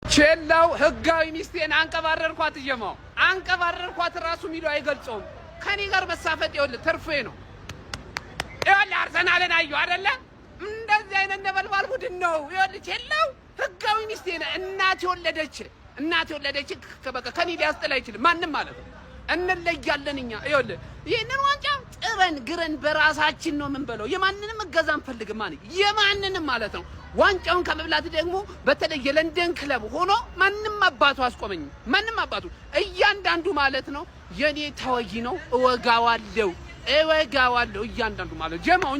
ቼላው ህጋዊ ሚስቴን አንቀባረርኳት እየማው አንቀባረርኳት ራሱ ሚሉ አይገልጾም። ከኔ ጋር መሳፈጥ ይወል ተርፌ ነው ይወል አርሰናልን አዩ አይደለ እንደዚህ አይነት ነበልባል ቡድን ነው ይወል ቼላው ህጋዊ ሚስቴን እናት የወለደች በቃ ከኔ ሊያስጥል አይችልም ማንንም ማለት ነው። እንለያለን እኛ ይወል ይሄንን ዋንጫ ጥረን ግረን በራሳችን ነው የምንበለው። የማንንም እገዛ አንፈልግም ማለት የማንንም ማለት ነው። ዋንጫውን ከመብላት ደግሞ በተለይ የለንደን ክለብ ሆኖ ማንንም አባቱ አስቆመኝ ማንንም አባቱ እያንዳንዱ ማለት ነው የኔ ተወይ ነው እወጋዋለሁ እያንዳንዱ ማለት ጀማው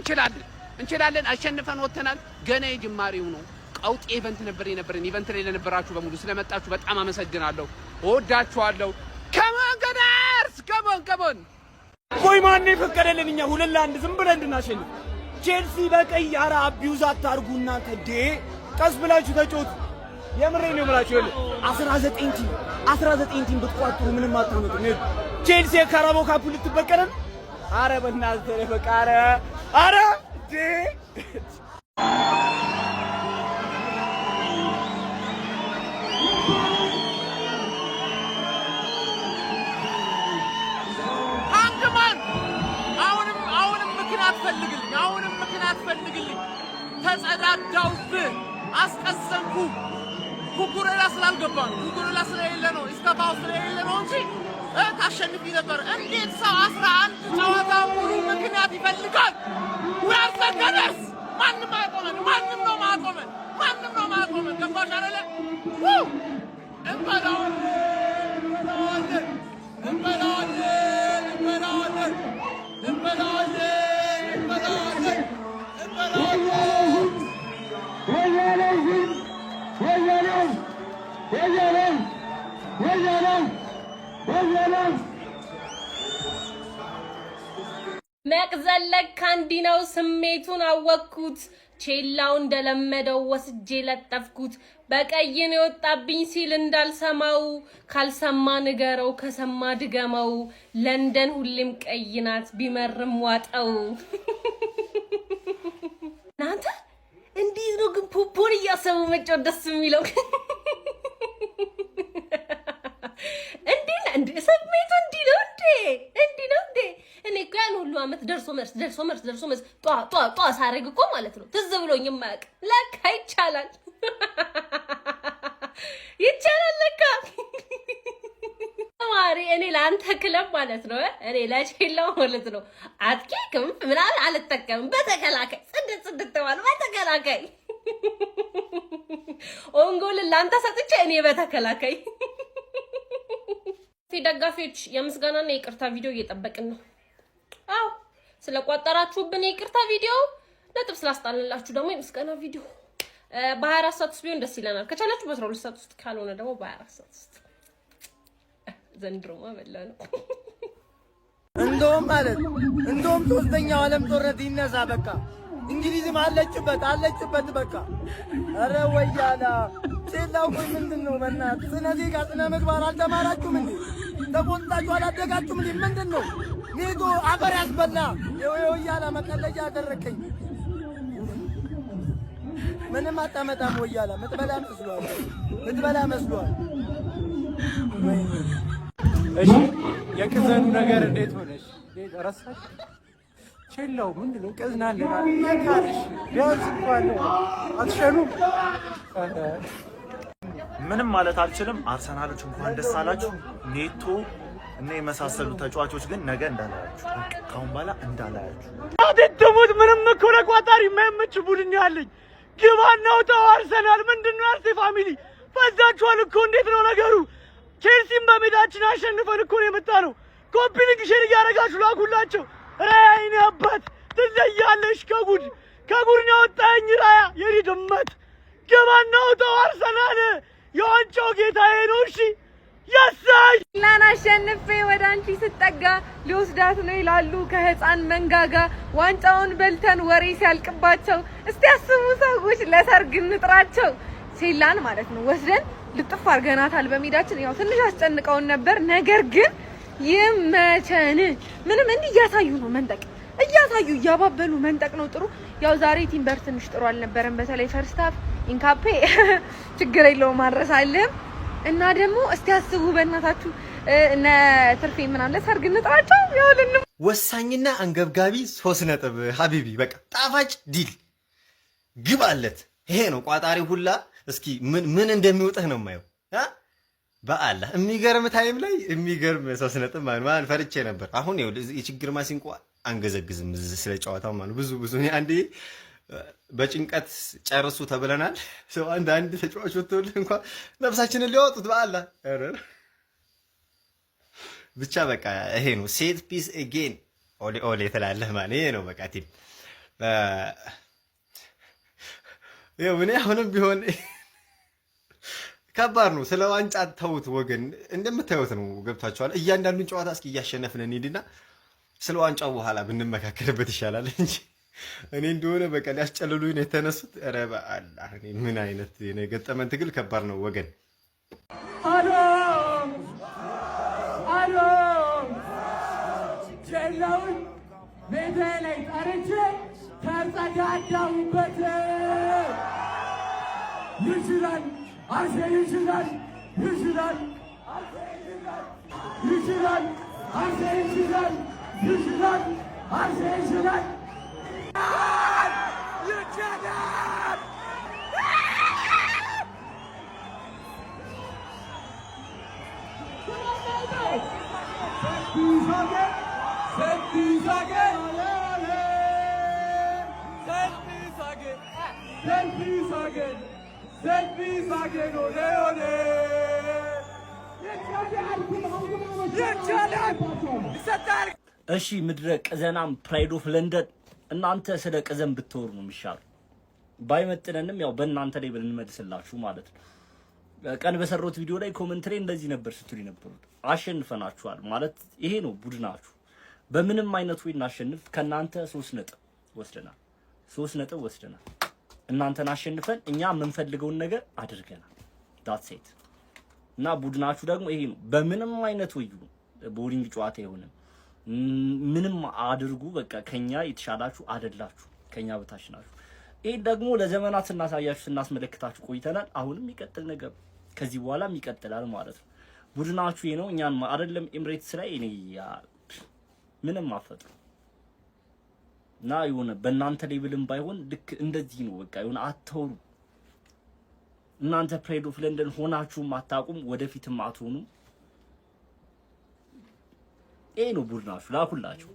እንችላለን አሸንፈን ወተናል። ገና የጅማሬው ነው። ቀውጥ ኢቨንት የነበረን ኢቨንት ላይ ለነበራችሁ በሙሉ ስለመጣችሁ በጣም አመሰግናለሁ። እወዳችኋለሁ። ከመንገዳርስ ከመን ቆይ ማን ይፈቀደልን እኛ 2-1 ዝም ብለን እንድናሸንፍ? ቼልሲ በቀይ አራ አቢዩዝ አታርጉና ከዴ ቀስ ብላችሁ ተጫወቱ። የምሬን ነው የምላችሁ። 19 ቲም ብትቋጥሩ ምንም አታመጡም። ቼልሲ የካራባኦ ካፕ ልትበቀለን። አረ በእናትህ በቃ አረ ዴ አሁንም ምክንያት ፈልግልኝ። ተጸዳዳውብህ አስቀሰምኩ። ኩኩሬላ ስላልገባ ነው። ኩኩሬላ ስለሌለ ነው። ኢስታባው ስለሌለ ነው እንጂ ታሸንፊ ነበር። እንዴት ሰው 11 ጨዋታ ሙሉ ምክንያት ይፈልጋል? ወርሰከደስ ማንም አቆመን። ገባሽ አይደለ? መቅዘለቅ ካንዲ ነው። ስሜቱን አወቅኩት። ቼላው እንደለመደው ወስጄ ለጠፍኩት። በቀይ ነው የወጣብኝ ሲል እንዳልሰማው ካልሰማ ንገረው ከሰማ ድገመው። ለንደን ሁሌም ቀይ ናት ቢመርም ዋጠው። እናንተ እንዲህ ነው ግን ፖፖን እያሰቡ መጫወት ደስ የሚለው። እንዴ ስሜቱ እንዲህ ነው እንዴ? እኔ እኮ ያን ሁሉ አመት ደርሶ መልስ ጧ ሳረግ እኮ ማለት ነው ትዝ ብሎኝ የማያውቅ ለካ ይቻላል ለካ ማሪ። እኔ ለአንተ ክለብ ማለት ነው እኔ ለቼላው ማለት ነው አጥቂ ክንፍ ምናምን አልጠቀምም። በተከላካይ ጽድት ተባለ በተከላካይ ኦንጎል ለአንተ ሰጥቼ እኔ በተከላካይ። ደጋፊዎች የምስጋናና የይቅርታ ቪዲዮ እየጠበቅን ነው። አው ስለቋጠራችሁብን የይቅርታ ቪዲዮ ነጥብ ስላስጣልንላችሁ ደግሞ የምስጋና ቪዲዮ በ24 ሰዓት ውስጥ ቢሆን ደስ ይለናል። ከቻላችሁ በ12 ሰዓት ውስጥ ካልሆነ ደግሞ በ24 ሰዓት ውስጥ። ዘንድሮማ በላ ነው። እንደውም ሶስተኛው ዓለም ጦርነት ይነሳ በቃ። እንግሊዝም አለችበት በቃ። አረ ወያላ ቼላው ቆይ ምንድነው? በእናትህ ስነ ዜጋ ስነ ምግባር አልተማራችሁም እንዴ? ተቆጣችሁ አላደጋችሁም እንዴ? ምንድነው? ኔቶ አፈር ያስበላ ወያላ መቀለጃ አደረከኝ። ምንም አታመጣም ወያላ። ምትበላ መስሏል። እሺ የቅዘኑ ነገር እንዴት ሆነሽ? ረሳሽ? ቼላው ምንድነው? ቀዝናለና ታሪሽ ቢያንስ እንኳን አትሸኑ። ምንም ማለት አልችልም። አርሰናሎች እንኳን ደስ አላችሁ። ኔቶ እና የመሳሰሉ ተጫዋቾች ግን ነገ እንዳላያችሁ፣ ካሁን በኋላ እንዳላያችሁ። አትተሙት። ምንም እኮ ለቋጣሪ የማይመች ቡድን ያለኝ ግባናው ተው። አርሰናል ምንድነው? አርሴ ፋሚሊ ፈዛችኋል እኮ። እንዴት ነው ነገሩ? ቼልሲም በሜዳችን አሸንፈን እኮ ነው የመጣ ነው። ኮፒ ሊንክ ሼር እያደረጋችሁ ላኩላቸው። ራያይኔ አባት ትለያለሽ። ከጉድ ነው ወጣኝ። ራያ የኔ ድመት ግባናው ተው። አርሰናል የዋንጫው ጌታዬ ነው። እሺ ያሳይ ላና አሸንፌ ወደ አንቺ ስጠጋ ሊወስዳት ነው ይላሉ ከህፃን መንጋጋ። ዋንጫውን በልተን ወሬ ሲያልቅባቸው እስቲ ያስቡ ሰዎች ለሰርግ እንጥራቸው። ቼላን ማለት ነው ወስደን ልጥፍ አርገናታል በሜዳችን። ያው ትንሽ አስጨንቀውን ነበር፣ ነገር ግን ይመቸን። ምንም እንዲህ እያሳዩ ነው መንጠቅ እያሳዩ እያባበሉ መንጠቅ ነው ጥሩ። ያው ዛሬ ቲምበር ትንሽ ጥሩ አልነበረም። በተለይ ፈርስት ሃፍ ኢንካፔ ችግር የለውም ማድረሳለን። እና ደግሞ እስቲ አስቡ በእናታችሁ እነ ትርፌ ምናምን ለሰርግ እንጥራቸው። ይኸውልን ወሳኝና አንገብጋቢ 3 ነጥብ ሀቢቢ በቃ ጣፋጭ ዲል ግባለት። ይሄ ነው ቋጣሪ ሁላ። እስኪ ምን እንደሚወጣህ ነው የማየው። በአላህ የሚገርም ታይም ላይ የሚገርም 3 ነጥብ ማን ፈርቼ ነበር። አሁን ይኸውልህ የችግር ማሲንቆ አንገዘግዝም ስለ ጨዋታው ማለት ብዙ እኔ አንዴ በጭንቀት ጨርሱ ተብለናል። ሰው አንድ ተጫዋች ወጥቶልህ እንኳን ነፍሳችንን ሊያወጡት በአላህ ብቻ በቃ ይሄ ነው ሴት ፒስ አጌን ኦሌ ኦሌ ትላለህ ማለት ይሄ ነው በቃ ቲም ይኸው እኔ አሁንም ቢሆን ከባድ ነው። ስለ ዋንጫ ተውት ወገን፣ እንደምታዩት ነው ገብታችኋል። እያንዳንዱን ጨዋታ እስኪ እያሸነፍን እንሂድና ስለ ዋንጫው በኋላ ብንመካከልበት ይሻላል እንጂ እኔ እንደሆነ በቃ ሊያስጨልሉኝ ነው የተነሱት። ኧረ በአላህ ምን አይነት የገጠመን ትግል ከባድ ነው ወገን። አሎ ጀላውን ቤቴ ላይ ጠርቼ ተጸዳዳሁበት። ይችላል አርሴ ይችላል አርሴ ይችላል እሺ ምድረ ቅዘናም ፕራይድ ኦፍ ለንደን እናንተ ስለ ቅዘን ብትወሩ ነው የሚሻለው። ባይመጥነንም ያው በእናንተ ላይ ብንመልስላችሁ ማለት ነው። ቀን በሰሩት ቪዲዮ ላይ ኮሜንት ላይ እንደዚህ ነበር ስትሉ ነበሩት። አሸንፈናችኋል ማለት ይሄ ነው ቡድናችሁ። በምንም አይነት ወይ እናሸንፍ ከናንተ 3 ነጥብ ወስደናል። 3 ነጥብ ወስደናል። እናንተን አሸንፈን እኛ የምንፈልገውን ነገር አድርገናል። ዳትስ ኢት። እና ቡድናችሁ ደግሞ ይሄ ነው። በምንም አይነት ወይ ቦሪንግ ጨዋታ ይሆንም ምንም አድርጉ በቃ ከኛ የተሻላችሁ አይደላችሁ፣ ከኛ በታች ናችሁ። ይሄ ደግሞ ለዘመናት ስናሳያችሁ ስናስመለክታችሁ ቆይተናል። አሁንም ይቀጥል ነገር ከዚህ በኋላም ይቀጥላል ማለት ነው። ቡድናችሁ ይሄ ነው። እኛን አይደለም ኤምሬትስ ላይ እኔ ምንም አፈጥሩ እና የሆነ በእናንተ ሌቭልም ባይሆን ልክ እንደዚህ ነው በቃ የሆነ አተውሩ። እናንተ ፕራይድ ኦፍ ለንደን ሆናችሁም አታውቁም፣ ወደፊትም አትሆኑ። ይሄ ነው ቡድናችሁ። ላኩላችሁ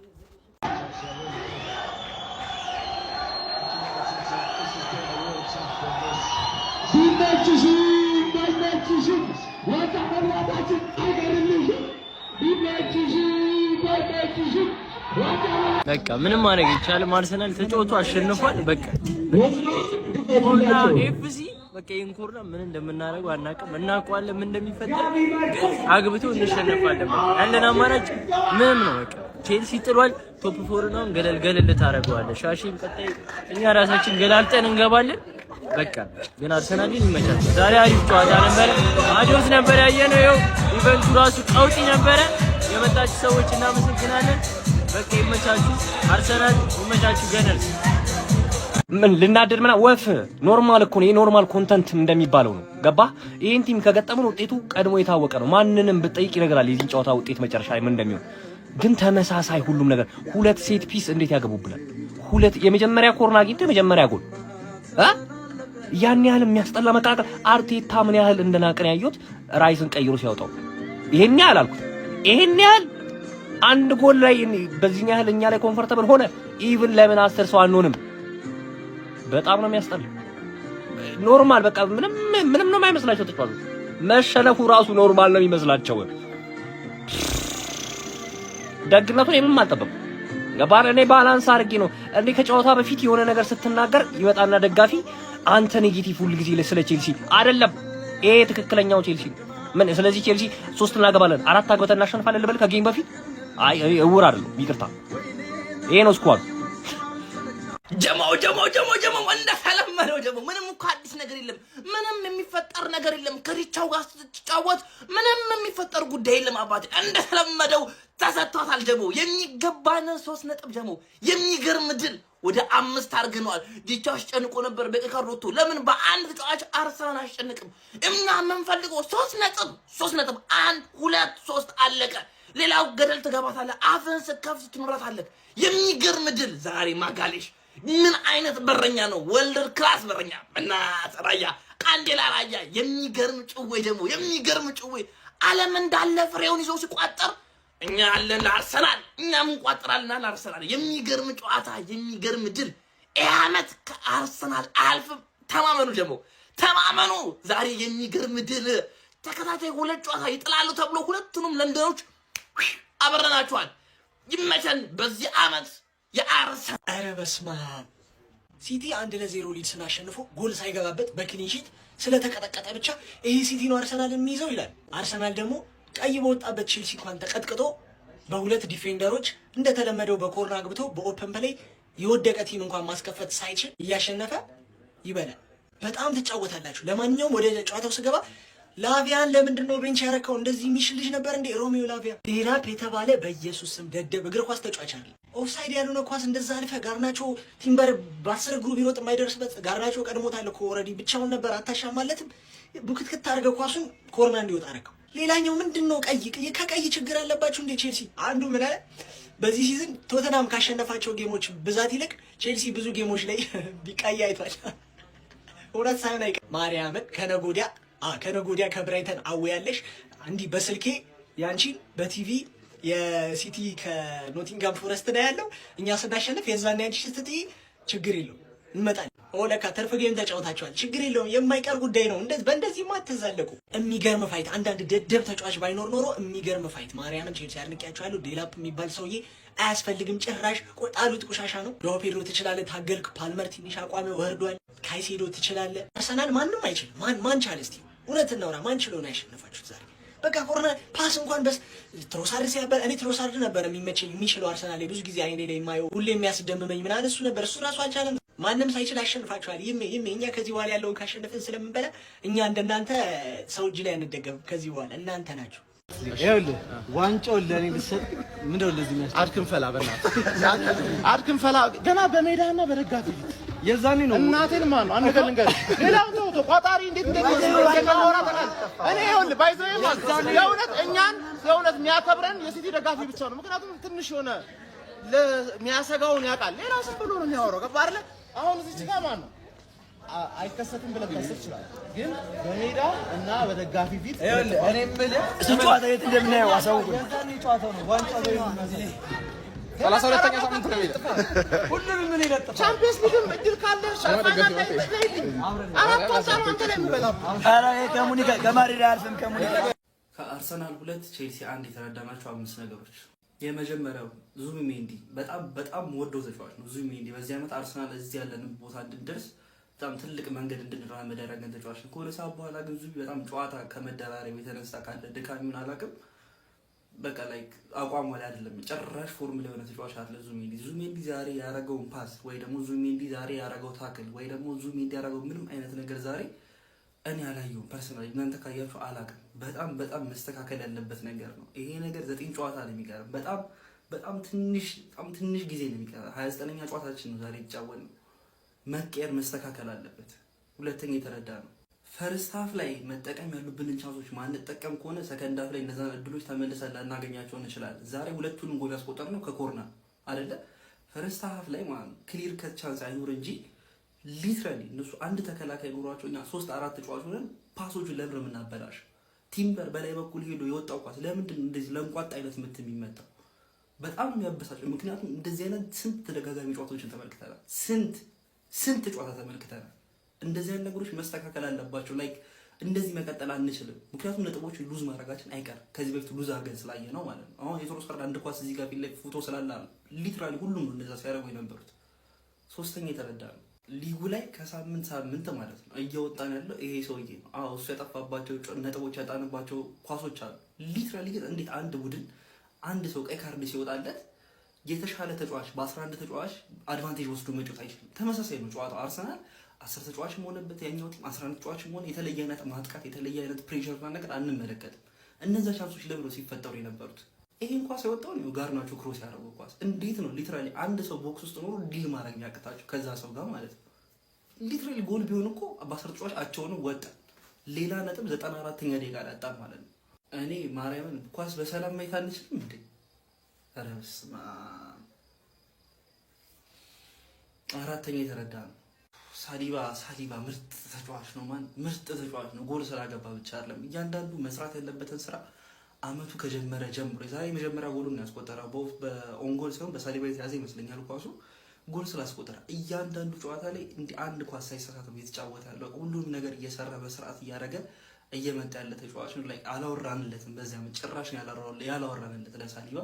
በቃ ምንም ማድረግ ይቻላል። አርሰናል ተጫውቶ አሸንፏል። በቃ እና ኤፍሲ በቃ ኢንኮርና ምን እንደምናደርገው አናውቅም። እናውቀዋለን ምን እንደሚፈጠር፣ ግን አግብቶ እንሸነፋለን። ያለን አማራጭ ምንም ነው። በቃ ቼልሲ ጥሏል። ቶፕ 4 ነው። ገለል ታደርገዋለህ። ሻሺም ቀጣይ እኛ ራሳችን ገላልጠን እንገባለን። በቃ ግን አርሰናልን ይመቻል። ዛሬ አሪፍ ጨዋታ ነበር። አዲስ ነበር ያየነው። ይኸው ኢቨንቱ ራሱ ቀውጢ ነበረ። የመጣችሁ ሰዎች እናመሰግናለን። በቃ ይመቻችሁ። አርሰናል ይመቻችሁ። ገነርስ ምን ልናደድ ምና ወፍ ኖርማል እኮ ነው። የኖርማል ኮንተንት እንደሚባለው ነው። ገባ? ይሄን ቲም ከገጠመን ውጤቱ ቀድሞ የታወቀ ነው። ማንንም ብጠይቅ ይነግራል የዚህን ጨዋታ ውጤት መጨረሻ ላይ ምን እንደሚሆን። ግን ተመሳሳይ ሁሉም ነገር 2 ሴት ፒስ እንዴት ያገቡብናል? 2 የመጀመሪያ ኮርና አግኝቶ የመጀመሪያ ጎል ያን ያህል የሚያስጠላ መቃቀል። አርቴታ ምን ያህል እንደናቀን ያዩት ራይስን ቀይሮ ሲያወጣው ይሄን ያህል አልኩት። ይሄን ያህል አንድ ጎል ላይ በዚህ ያህል እኛ ላይ ኮምፎርታብል ሆነ። ኢቭን ለምን 10 ሰው አንሆንም? በጣም ነው የሚያስጠላ። ኖርማል በቃ ምንም ነው የማይመስላቸው ተጫዋቾች። መሸነፉ ራሱ ኖርማል ነው የሚመስላቸው። ደግነቱን የምንም አልጠበቁም። ገባህ? እኔ ባላንስ አድርጌ ነው እንዴ ከጨዋታ በፊት የሆነ ነገር ስትናገር ይመጣና ደጋፊ አንተ ኔጌቲቭ ሁሉ ጊዜ ስለ ቼልሲ አይደለም። ይሄ ትክክለኛው ቼልሲ ምን ስለዚህ ቼልሲ 3 እናገባለን 4 አግበተን እናሸንፋለን ልበል ከጌም በፊት አይ እውር አይደለም። ይቅርታ ይሄ ነው ስኳድ ጀማው እንደተለመደው ጀማው ምንም እኮ አዲስ ነገር የለም። ምንም የሚፈጠር ነገር የለም። ከሪቻው ጋር ስትጫወት ምንም የሚፈጠር ጉዳይ የለም። አባቴ እንደተለመደው ተሰጥቷታል። ጀማው የሚገባን 3 ነጥብ ጀማው የሚገርም ድል ወደ 5 አድርገነዋል። ዲቻ አስጨንቆ ነበር በቀይ ካርድ ወጥቶ። ለምን በአንድ ተጫዋች አርሰናል አያስጨንቅም? እኛ የምንፈልገው 3 ነጥብ 1 2 3 አለቀ። ሌላው ገደል ትገባታለህ። አፍህን ስከፍት ትኖራታለህ። የሚገርም ድል ዛሬ ማጋሌሽ ምን አይነት በረኛ ነው! ወልደር ክላስ በረኛ እና ራያ አንዴላ ራያ የሚገርም ጭዌ ደግሞ የሚገርም ጭዌ ዓለም እንዳለ ፍሬውን ይዞ ሲቋጠር እኛ አለን ለአርሰናል እኛም እንቋጥራልና ለአርሰናል የሚገርም ጨዋታ የሚገርም ድል። ይህ ዓመት ከአርሰናል አያልፍም። ተማመኑ ደግሞ ተማመኑ። ዛሬ የሚገርም ድል። ተከታታይ 2 ጨዋታ ይጥላሉ ተብሎ ሁለቱንም ለንደኖች አበረናቸዋል። ይመቸን። በዚህ ዓመት የአርሰናል ኧረ በስመ አብ ሲቲ 1-0 ሊድስን አሸንፎ ጎል ሳይገባበት በክሊን ሺት ስለተቀጠቀጠ ብቻ ይሄ ሲቲ ነው አርሰናል የሚይዘው ይላል። አርሰናል ደግሞ ቀይ በወጣበት ቼልሲ እንኳን ተቀጥቅጦ በ2 ዲፌንደሮች እንደተለመደው በኮርና ግብቶ በኦፕን ፕሌይ የወደቀ ቲም እንኳን ማስከፈት ሳይችል እያሸነፈ ይበላል። በጣም ትጫወታላችሁ። ለማንኛውም ወደ ጨዋታው ስገባ ላቪያን ለምንድን ነው ቤንች ያረከው? እንደዚህ የሚሽል ልጅ ነበር እንዴ ሮሜዮ ላቪያ? ዴራፕ የተባለ በኢየሱስ ስም ደደብ እግር ኳስ ተጫዋች አለ። ኦፍሳይድ ያልሆነ ኳስ እንደዛ አልፈ ጋርናቾ ቲምበር በ10 እግሩ ቢሮጥ የማይደርስበት ጋርናቾ ቀድሞታል እኮ ኦልሬዲ ብቻውን ነበር። አታሻማለትም? ቡክትክት አድርገው ኳሱን ኮርና እንዲወጣ አረከው። ሌላኛው ምንድነው ከቀይ ችግር አለባችሁ እንዴ ቼልሲ? አንዱ ምን አለ በዚህ ሲዝን ቶተናም ካሸነፋቸው ጌሞች ብዛት ይልቅ ቼልሲ ብዙ ጌሞች ላይ ቢቀይ አይቷል። እውነት ሳይሆን አይቀር ማርያምን ከነጎዲያ ከብራይተን አወያለሽ እንዲህ በስልኬ ያንቺን በቲቪ የሲቲ ከኖቲንጋም ፎረስት ነው ያለው። እኛ ስናሸንፍ የዛን ያንቺ ስትጥይ ችግር የለውም እንመጣለን። ኦለካ ተርፍ ጌም ተጫውታችኋል፣ ችግር የለውም የማይቀር ጉዳይ ነው። በእንደዚህ ማትዛለቁ። የሚገርም ፋይት። አንዳንድ ደደብ ተጫዋች ባይኖር ኖሮ የሚገርም ፋይት። ማርያምን ቼልሲ አድንቄያችኋለሁ። ዴላፕ የሚባል ሰውዬ አያስፈልግም ጭራሽ። ጣሉት፣ ቆሻሻ ነው። ጆao ፔድሮ ትችላለህ፣ ታገልክ። ፓልመር ትንሽ አቋሚ ወርዷል። ካይሴዶ ትችላለህ። አርሰናል ማንም አይችልም። ማን ቻለ? እስቲ እውነት እናውራ። ማን ችሎ ነው ያሸነፋችሁት ዛሬ? በቃ ኮርና ፓስ እንኳን ትሮሳርድ ሲያበል እኔ ትሮሳርድ ነበር የሚችለው አርሰናል ብዙ ጊዜ አይኔ ላይ የማየው ሁሌ የሚያስደምመኝ ምናምን እሱ ነበር። እሱ ራሱ አልቻለም። ማንም ሳይችል አሸንፋችኋል። ይሜ እኛ ከዚህ በኋላ ያለውን ካሸነፍን ስለምንበላ እኛ እንደናንተ ሰው እጅ ላይ አንደገም። ከዚህ በኋላ እናንተ ናችሁ። ይኸውልህ ዋንጫውን ለእኔ ብትሰጥ ምንድን ነው ለዚህ የሚያስ አድክንፈላ በእናትህ አድክንፈላ ገና በሜዳና በደጋፊ ፊት የዛኔ ነው እናቴን ማን ነው አንድ ቀን ልንገርህ። ሌላው ተው ቋጣሪ እንዴት እኔ ይኸውልህ ባይዘው የእውነት እኛን የእውነት የሚያከብረን የሲቲ ደጋፊ ብቻ ነው። ምክንያቱም ትንሽ የሆነ ለሚያሰጋውን ያውቃል። ሌላው ዝም ብሎ ነው የሚያወራው። ገባህ አይደለ? አሁን እዚህ ጋር ማን ነው አይከሰትም ብለህ ታስብ ይችላል። ግን በሜዳ እና በደጋፊ ፊት እኔ የምልህ ጨዋታ የት እንደምናየው አሳውቁኝ። የዛኔ ጨዋታው ነው ዋንጫው ላይ ነው እዚህ 32ኛ ሳምንት ነው የሚለው ሁሉንም ምን ይለጥፋል። ቻምፒየንስ ሊግም እድል ካለ ሻምፒዮን ላይ አራት ዋንጫ አንተ ላይ የሚበላው ኧረ ከሙኒካ ከማድሪድ አልፈም ከሙኒካ ከአርሰናል 2 ቼልሲ 1 የተረዳናቸው 5 ነገሮች። የመጀመሪያው ዙቢሜንዲ በጣም ወደው ተጫዋች ነው። ዙቢሜንዲ በዚህ ዓመት አርሰናል እዚህ ያለን ቦታ እንድንደርስ በጣም ትልቅ መንገድ እንድንራመድ ያደረገን ተጫዋች ነው። ከሆነ ሰዓት በኋላ ግን ዙቢ በጣም ጨዋታ ከመደራረብ የተነሳ ካለ ድካሚውን አላውቅም። በቃ ላይክ አቋም ላይ አይደለም ጭራሽ ፎርም ላይ የሆነ ተጫዋች አለ ዙቢሜንዲ ዛሬ ያረገውን ፓስ ወይ ደግሞ ዙቢሜንዲ ዛሬ ያረገው ታክል ወይ ደግሞ ዙቢሜንዲ ያረገው ምንም አይነት ነገር ዛሬ እኔ አላየሁም። ፐርሰናሊ እናንተ ካያችሁ አላውቅም። በጣም መስተካከል ያለበት ነገር ነው። ይሄ ነገር 9 ጨዋታ ነው የሚቀር። በጣም ትንሽ ጊዜ ነው የሚቀር። 29ኛ ጨዋታችን ነው ዛሬ የተጫወትነው። መቀየር መስተካከል አለበት። ሁለተኛ የተረዳ ነው ፈርስት ሃፍ ላይ መጠቀም ያሉብንን ቻንሶች ማንጠቀም ከሆነ ሰከንድ ሃፍ ላይ እነዛን እድሎች ተመልሰን ላናገኛቸው እንችላለን። ዛሬ ሁለቱንም ጎል ያስቆጠርነው ከኮርና አይደለ? ፈርስት ሃፍ ላይ ማለት ክሊር ከት ቻንስ አይኖር እንጂ ሊትራሊ እነሱ አንድ ተከላካይ ኖሯቸው እኛ 3-4 ተጫዋች ሆነን ፓሶቹን ለምን የምናበላሽ? ቲምበር በላይ በኩል ሄዶ የወጣው ኳስ ለምንድን ነው እንደዚህ ለንቋጥ አይነት ምት የሚመጣው? በጣም የሚያበሳጭ። ምክንያቱም እንደዚህ አይነት ስንት ተደጋጋሚ ጨዋታዎችን ተመልክተናል። ስንት ጨዋታ ተመልክተናል። እንደዚህ አይነት ነገሮች መስተካከል አለባቸው። ላይክ እንደዚህ መቀጠል አንችልም። ምክንያቱም ነጥቦች ሉዝ ማድረጋችን አይቀርም። ከዚህ በፊት ሉዝ አድርገን ስላየ ነው ማለት ነው። አሁን የትሮሳርድ አንድ ኳስ እዚህ ጋር ፊት ላይ ፎቶ ስላለ ሊትራሊ ሁሉም ነው እንደዛ ሲያደርጉ የነበሩት። ሶስተኛ የተረዳ ነው ሊጉ ላይ ከሳምንት ማለት ነው እየወጣን ያለው ይሄ ሰውዬ ነው። አዎ እሱ ያጠፋባቸው ነጥቦች ያጣንባቸው ኳሶች አሉ። ሊትራሊ ግን እንዴት አንድ ቡድን አንድ ሰው ቀይ ካርድ ሲወጣለት የተሻለ ተጫዋች በ11 ተጫዋች አድቫንቴጅ ወስዶ መጫወት አይችልም? ተመሳሳይ ነው ጨዋታው። አርሰናል 10 ተጫዋችም ሆነበት ያኛው ቲም 11 ተጫዋችም ሆነ የተለየ አይነት ማጥቃት የተለየ አይነት ፕሬሸር እና ነገር አንመለከትም። እነዛ ቻንሶች ለምን ሲፈጠሩ የነበሩት? ይሄን ኳስ ያወጣው ነው ጋርናቾ ክሮስ ያደረገው ኳስ። እንዴት ነው ሊትራሊ አንድ ሰው ቦክስ ውስጥ ኖሮ ዲል ማድረግ የሚያቅታቸው ከዛ ሰው ጋር ማለት ነው? ሊትራሊ ጎል ቢሆን እኮ በ10 ተጫዋች አቸውን ወጣ። ሌላ ነጥብ 94ኛ ደቂቃ ላይ አጣ ማለት ነው። እኔ ማርያምን ኳስ በሰላም ማየት አንችልም እንዴ? ኧረ በስመ አብ። አራተኛ የተረዳ ነው ሳሊባ ምርጥ ተጫዋች ነው። ምርጥ ተጫዋች ነው። ጎል ስላገባ ብቻ አይደለም እያንዳንዱ መስራት ያለበትን ስራ አመቱ ከጀመረ ጀምሮ የዛሬ መጀመሪያ ጎሉን ያስቆጠረው በኦንጎል ሲሆን በሳሊባ የተያዘ ይመስለኛል ኳሱ ጎል ስላስቆጠረ እያንዳንዱ ጨዋታ ላይ እንዲህ አንድ ኳስ ሳይሳሳት እየተጫወተ ያለው ሁሉም ነገር እየሰራ በስርዓት እያደረገ እየመጣ ያለ ተጫዋች ነው። ላይ አላወራንለትም። በዚያ ጭራሽ ያላወራንለት ለሳሊባ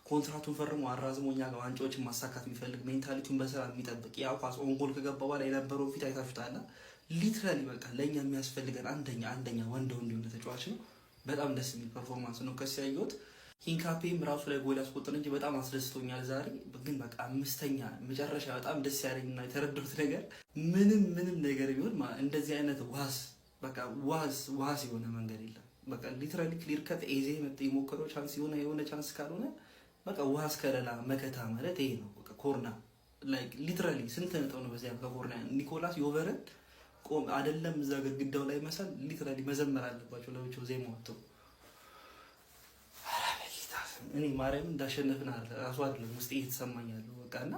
ኮንትራቱን ፈርሞ አራዝሞ እኛ ጋር ዋንጫዎችን ማሳካት የሚፈልግ ሜንታሊቲውን በስራ የሚጠብቅ ያ ኳስ ኦንጎል ከገባ በኋላ የነበረውን ፊት አይታችሁታል። ሊትራሊ በቃ ለእኛ የሚያስፈልገን አንደኛ ወንድ የሆነ ተጫዋች ነው። በጣም ደስ የሚል ፐርፎርማንስ ነው ከሲያዩት። ሂንካፔም ራሱ ላይ ጎል ያስቆጠረ እንጂ በጣም አስደስቶኛል ዛሬ። ግን በቃ አምስተኛ መጨረሻ በጣም ደስ ያለኝና የተረዳሁት ነገር ምንም ነገር ቢሆን እንደዚህ አይነት ዋስ የሆነ መንገድ የለም። በቃ ሊትራሊ ክሊር ከት ኤዜ መጥቶ የሞከረው ቻንስ የሆነ ቻንስ ካልሆነ በቃ ዋስ ከለላ መከታ ማለት ይሄ ነው። በቃ ኮርና ላይክ ሊትራሊ ስንት ነጥብ ነው በዚያ ከኮርና ኒኮላስ ዮቨርን አይደለም እዛ ግድግዳው ላይ መሳል ሊትራሊ መዘመር አለባቸው ለብቻው ዜማ ወጥተው። እኔ ማርያም እንዳሸነፍን ራሱ አይደለም ውስጥ እየተሰማኛለሁ በቃና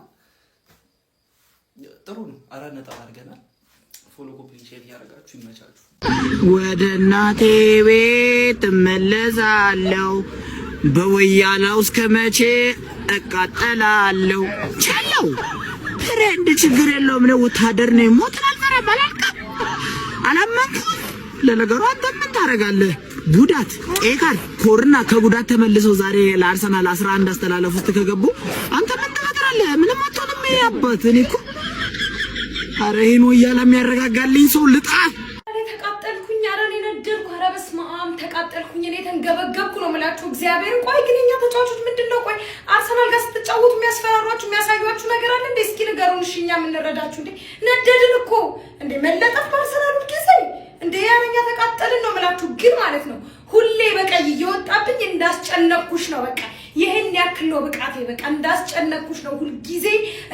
ጥሩ ነው። 4 ነጥብ አድርገናል። ፎሎ ኮፒ ሼር ያደርጋችሁ ይመቻችሁ። ወደ እናቴ ቤት እመለሳለሁ በወያላው እስከ መቼ እቃጠላለሁ። ቻለው ፍሬንድ ችግር የለውም ነው ወታደር ነው ሞትን አልፈራም አላልኩም አላመንኩም። ለነገሩ አንተ ምን ታረጋለህ? ጉዳት ኤካር ኮርና ከጉዳት ተመልሰው ዛሬ ለአርሰናል 11 አስተላለፍ ውስጥ ከገቡ አንተ ምን ታደርጋለህ? ምንም አትሆንም። ያባት እኔ እኮ ኧረ ይሄን ወያላ የሚያረጋጋልኝ ሰው ልጣ ተቃጠልኩኝ። ኧረ እኔ ነደርኩ። ኧረ በስመ አብ ተቃጠልኩኝ። እኔ ተንገበገብኩ ነው የምላችሁ እግዚአብሔር። ቆይ ግን እኛ ተጫዋቾች ምንድነው ቆይ አርሰናል ጋር ስትጫወቱ የሚያስፈራሯችሁ የሚያሳዩአችሁ ነገር አለ እንዴ? እስኪ ንገሩን እሺ፣ እኛ የምንረዳችሁ እንዴ። ነደድን እኮ እንዴ መለጠፍ በአርሰናል ጊዜ እንዴ ያረኛ ተቃጠልን ነው የምላችሁ። ግን ማለት ነው ሁሌ በቀይ እየወጣብኝ እንዳስጨነቅኩሽ ነው። በቃ ይሄን ያክል ነው ብቃቴ። በቃ እንዳስጨነቅኩሽ ነው፣ ሁሉ ጊዜ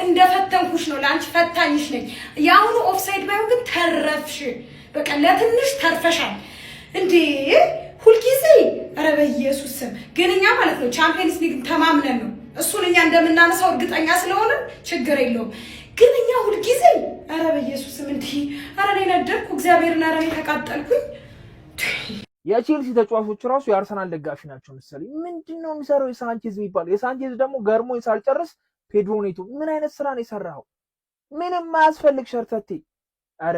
እንደፈተንኩሽ ነው። ለአንቺ ፈታኝሽ ነኝ። ያሁኑ ኦፍሳይድ ባይሆን ግን ተረፍሽ። በቃ ለትንሽ ተርፈሻል እንዴ ሁልጊዜ። ኧረ በኢየሱስ ስም ግን እኛ ማለት ነው ቻምፒየንስ ሊግ ተማምነን ነው እሱን እኛ እንደምናነሳው እርግጠኛ ስለሆነ ችግር የለውም። ግን እኛ ሁልጊዜ ኧረ በኢየሱስ ስም እንዴ ኧረ እኔ ነደርኩ እግዚአብሔርን። ኧረ እኔ ተቃጠልኩኝ። የቼልሲ ተጫዋቾች ራሱ የአርሰናል ደጋፊ ናቸው መሰለኝ። ምንድነው የሚሰራው የሳንቼዝ የሚባለው? የሳንቼዝ ደግሞ ገርሞኝ ሳልጨርስ ፔድሮ ኔቶ ምን አይነት ስራ ነው የሰራው? ምንም ማያስፈልግ ሸርተቴ። ኧረ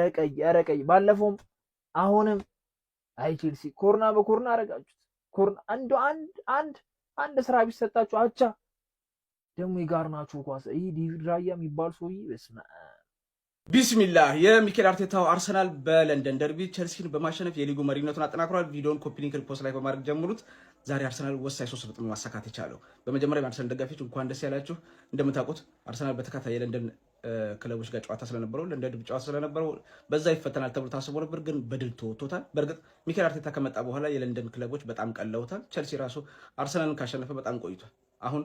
ቀይ ባለፈውም አሁንም አይ ቼልሲ ኮርና በኮርና አረጋችሁት። ኮርና አንድ ስራ ቢሰጣችሁ አቻ ደግሞ የጋርናቾ ኳስ ይሄ ዴቪድ ራያ የሚባል ሰውዬ በስመ አብ ቢስሚላህ። የሚኬል አርቴታው አርሰናል በለንደን ደርቢ ቼልሲን በማሸነፍ የሊጉ መሪነቱን አጠናክሯል። ቪዲዮን ኮፒ ሊንክ ሪፖስት ላይ በማድረግ ጀምሩት። ዛሬ አርሰናል ወሳኝ 3 ነጥብ ማሳካት የቻለው በመጀመሪያ የአርሰናል ደጋፊዎች እንኳን ደስ ያላችሁ። እንደምታውቁት አርሰናል በተከታታይ የለንደን ክለቦች ጋር ጨዋታ ስለነበረው ለንደን ደርቢ ጨዋታ ስለነበረው በዛ ይፈተናል ተብሎ ታስቦ ነበር፣ ግን በድል ተወጥቶታል። በእርግጥ ሚኬል አርቴታ ከመጣ በኋላ የለንደን ክለቦች በጣም ቀለውታል። ቼልሲ ራሱ አርሰናልን ካሸነፈ በጣም ቆይቷል። አሁን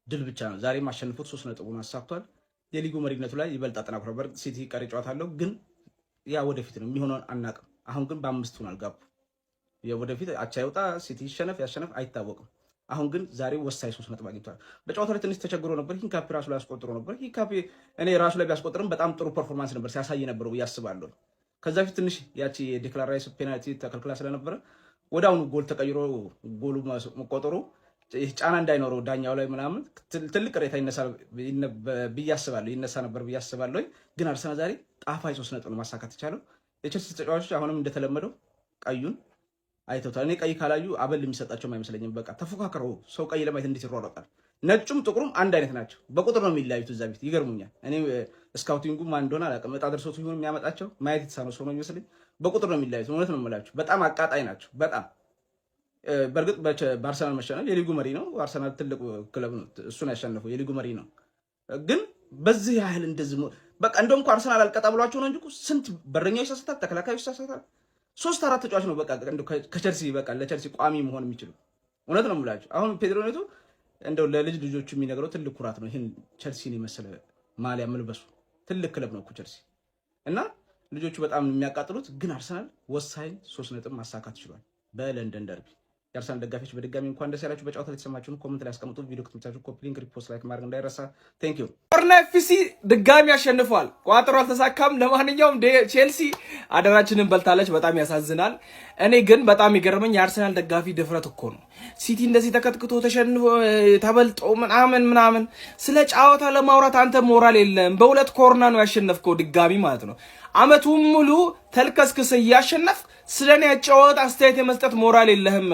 ድል ብቻ ነው። ዛሬም አሸንፎት 3 ነጥቡን አሳክቷል። የሊጉ መሪነቱ ላይ ይበልጥ አጠናክሯል። በእርግጥ ሲቲ ቀሪ ጨዋታ አለው፣ ግን ያ ወደፊት ነው የሚሆነውን አናውቅም። አሁን ግን በ5 ሆኗል ጋቡ። የወደፊት አቻ ይወጣ ሲቲ ይሸነፍ ያሸነፍ አይታወቅም። አሁን ግን ዛሬ ወሳኝ 3 ነጥብ አግኝቷል። በጨዋታው ላይ ትንሽ ተቸግሮ ነበር። ሂንካፒ ራሱ ላይ ያስቆጥሮ ነበር። ሂንካፒ እኔ ራሱ ላይ ቢያስቆጥርም በጣም ጥሩ ፐርፎርማንስ ነበር ሲያሳይ ነበር ብዬ አስባለሁ። ከዛ ፊት ትንሽ ያቺ የዴክላን ራይስ ፔናልቲ ተከልክላ ስለነበረ ወደ አሁኑ ጎል ተቀይሮ ጎሉ መቆጠሩ ጫና እንዳይኖረው ዳኛው ላይ ምናምን ትልቅ ቅሬታ ይነሳ ነበር ብዬ አስባለሁ። ግን አርሰናል ዛሬ ጣፋጭ 3 ነጥብ ማሳካት የቻለው የቼልሲ ተጫዋቾች አሁንም እንደተለመደው ቀዩን አይተውታል። እኔ ቀይ ካላዩ አበል የሚሰጣቸው አይመስለኝም። በቃ ተፎካከረው ሰው ቀይ ለማየት እንዴት ይሯሯጣል? ነጩም ጥቁሩም አንድ አይነት ናቸው። በቁጥር ነው የሚለያዩት። እዛ ቤት ይገርሙኛል። እኔ ስካውቲንጉ ማን እንደሆነ አላውቅም። እጣ ደርሶት ይሁን የሚያመጣቸው ማየት የተሳነው ሰው ነው የሚመስለኝ። በቁጥር ነው የሚለያዩት። እውነት ነው የምላችሁ። በጣም አቃጣይ ናቸው። በጣም በእርግጥ በአርሰናል መሸነፍ የሊጉ መሪ ነው። አርሰናል ትልቁ ክለብ ነው፣ እሱን ያሸነፈው የሊጉ መሪ ነው። ግን በዚህ ያህል እንደዚህ በቃ እንደውም እኮ አርሰናል አልቀጣ ብሏቸው ነው እንጂ ስንት በረኛው ይሳሳታል፣ ተከላካዩ ይሳሳታል። 3-4 ተጫዋች ነው በቃ ከቸልሲ በቃ ለቸልሲ ቋሚ መሆን የሚችሉ እውነት ነው የምላችሁ። አሁን ፔድሮ ኔቶ እንደው ለልጅ ልጆቹ የሚነግረው ትልቅ ኩራት ነው። ይሄን ቸልሲን የመሰለ ማሊያ መልበሱ ትልቅ ክለብ ነው እኮ ቸልሲ እና ልጆቹ በጣም የሚያቃጥሉት። ግን አርሰናል ወሳኝ 3 ነጥብ ማሳካት ችሏል በለንደን ደርቢ። የአርሰናል ደጋፊዎች በድጋሚ እንኳን ደስ ያላችሁ። በጨዋታ ላይ የተሰማችሁን ኮሜንት ላይ አስቀምጡ። ቪዲዮ ከተመቻችሁ ኮፒ ሊንክ፣ ሪፖስት፣ ላይክ ማድረግ እንዳይረሳ። ቴንክ ዩ። ኮርና ኤፍሲ ድጋሚ አሸንፏል። ቋጥሮ አልተሳካም። ለማንኛውም ቼልሲ አደራችንን በልታለች። በጣም ያሳዝናል። እኔ ግን በጣም የገረመኝ የአርሰናል ደጋፊ ድፍረት እኮ ነው። ሲቲ እንደዚህ ተከትክቶ ተሸንፎ ተበልጦ ምናምን ስለ ጨዋታ ለማውራት አንተ ሞራል የለም። በሁለት ኮርና ነው ያሸነፍከው ድጋሚ ማለት ነው። አመቱን ሙሉ ተልከስክስ እያሸነፍ ስለኔ ጨዋታ አስተያየት የመስጠት ሞራል የለህም።